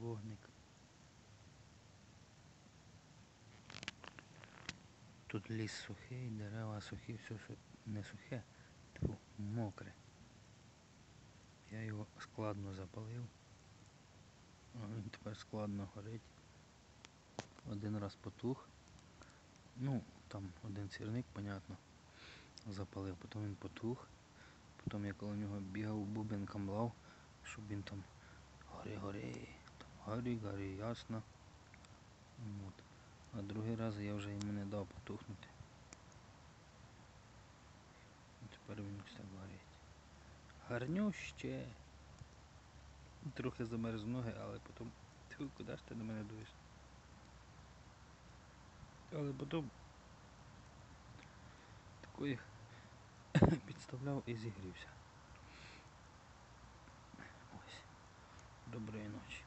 вогник. Тут ліс сухий, дерева сухі, все що не сухе, тьфу, мокре. Я його складно запалив. Він тепер складно горить. Один раз потух. Ну, там один сірник, понятно, запалив, потім він потух. Потім я коло нього бігав, бубенком лав, щоб він там гори, гори, ясно. От. А другий раз я вже йому не дав потухнути. І тепер він ось так горить. Гарнюще. Трохи замерз ноги, але потім... Тьфу, куди ж ти до мене дуєш? Але потім такої підставляв і зігрівся. Ось. Доброї ночі.